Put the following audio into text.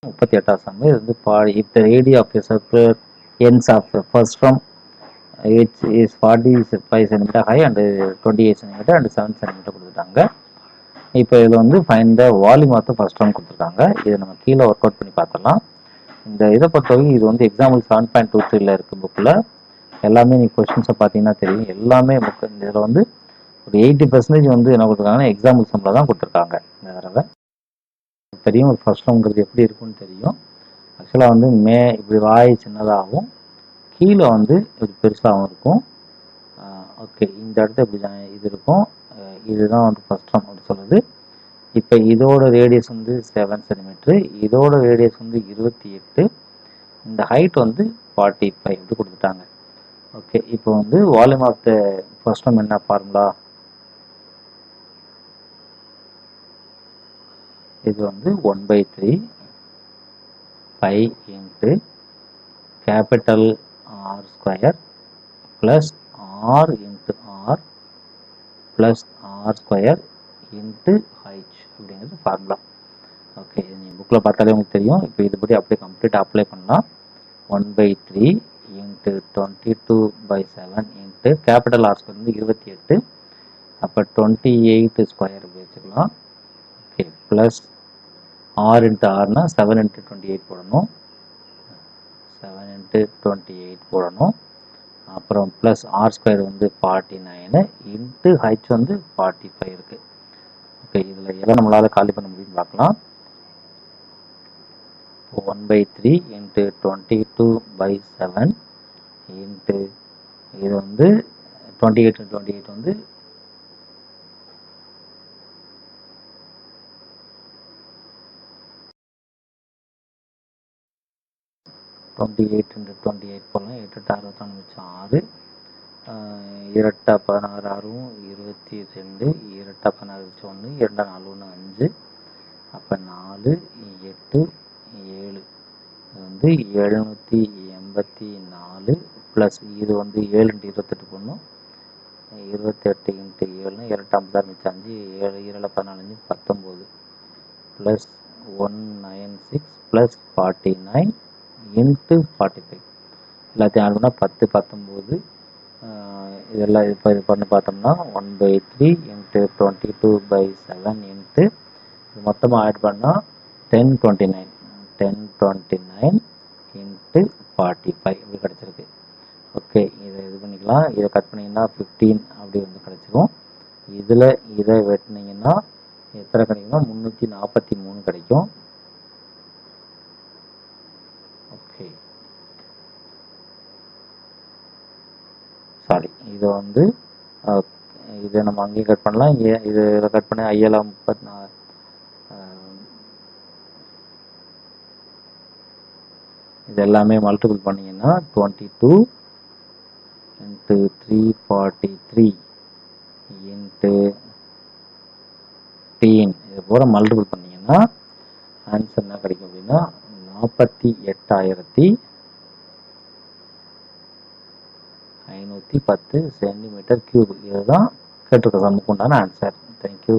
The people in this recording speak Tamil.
38வது சம். இது வந்து if the radius of a circular ends of first from which is 45 cm high and 28 cm and 7 cm கொடுத்துட்டாங்க. இப்போ இதில் வந்து find the volume of the first one கொடுத்துருக்காங்க. இதை நம்ம கீழே ஒர்க் அவுட் பண்ணி பார்த்துடலாம். இந்த இதை பொறுத்தவரைக்கும் இது வந்து எக்ஸாம்பிள் 7.23 இருக்குது புக்கில். எல்லாமே நீங்கள் கொஸ்டின்ஸை பார்த்தீங்கன்னா தெரியும். எல்லாமே புக்கு இதில் வந்து ஒரு 80% வந்து என்ன கொடுத்துருக்காங்கன்னா எக்ஸாம்பிள் சம்மில் தான் கொடுத்துருக்காங்க. இந்த தடவை தெரியும் ஒரு ஃபர்ஸ்ட் ஒன்ங்கிறது எப்படி இருக்குன்னு தெரியும். ஆக்சுவலாக வந்து இப்படி வாய் சின்னதாகவும் கீழே வந்து இப்படி பெருசாகவும் இருக்கும். ஓகே, இந்த இடத்துல இப்படி தான் இது இருக்கும். இதுதான் வந்து ஃபர்ஸ்ட் ஒன் அப்படி சொல்லுது. இப்போ இதோட ரேடியஸ் வந்து 7 சென்டிமீட்ரு, இதோட ரேடியஸ் வந்து 28, இந்த ஹைட் வந்து 45 இப்படி கொடுத்துட்டாங்க. ஓகே, இப்போ வந்து volume of the first one என்ன ஃபார்முலா? இது வந்து 1/3 pi into capital R square plus R into R plus R square into H அப்படிங்கிறது ஃபார்முலா. ஓகே, நீங்கள் புக்கில் பார்த்தாலே உங்களுக்கு தெரியும். இப்போ இதுபடி அப்படியே கம்ப்ளீட்டாக அப்ளை பண்ணலாம். 1/3 into 22/7 into capital R square வந்து 28, அப்போ 28 ஸ்கொயர் அப்படி வச்சுக்கலாம். ஓகே, ப்ளஸ் R இன்ட்டு ஆர்னா 7 இன்ட்டு 28 போடணும், 7 இன்ட்டு 28 போடணும். அப்புறம் ப்ளஸ் ஆர் ஸ்கொயர் வந்து 49 இன்ட்டு ஹைச் வந்து 45 இருக்குது. ஓகே, இதில் எதை நம்மளால் காலி பண்ண முடியும்னு பார்க்கலாம். 1/3 இன்ட்டு 22/7 இன்ட்டு இது வந்து 28 வந்து 28 இன்ட்டு 28 போடலாம். 8 64 மிச்சம் 6, இரட்டா 16 6 22, இரட்டா 16 மிச்சம் 1, 2 4 1 5, அப்போ 4 8 7 இது வந்து 784 ப்ளஸ் இது வந்து 7 இன்ட்டு 28 போடணும், 28 இன்ட்டு 7 இரட்டா 56 மிச்சம் 5, 7 7 14 19 ப்ளஸ் 196 ப்ளஸ் 49 இன்ட்டு 45 எல்லாத்தையும் ஆட் பண்ணால் 10 19. இதெல்லாம் இப்போ இது பண்ணி பார்த்தோம்னா 1/3 இன்ட்டு 22/7 இன்ட்டு இது மொத்தமாக ஆட் பண்ணால் 1029 இன்ட்டு 45 இப்படி கிடச்சிருக்கு. ஓகே, இதை இது பண்ணிக்கலாம். இதை கட் பண்ணிங்கன்னா 15 அப்படி வந்து கிடச்சிரும். இதில் இதை வெட்டினீங்கன்னா எத்தனை கிடைக்கும்னா 343 கிடைக்கும். ஓகே, சாரி, இதை வந்து இதை நம்ம அங்கேயும் கட் பண்ணலாம். இது இதை கட் பண்ணி ஐயெல்லாம் 34 இது எல்லாமே மல்டிபிள் பண்ணிங்கன்னா 22 இன்ட்டு 343 இன்ட்டு 10 இது போல மல்டிபிள் பண்ணிங்கன்னா ஆன்சர் என்ன கிடைக்கும் அப்படின்னா 48,510 சென்டிமீட்டர் கியூப். இதுதான் கேட்டிருக்க சம்முக்கு உண்டான ஆன்சர். தேங்க்யூ.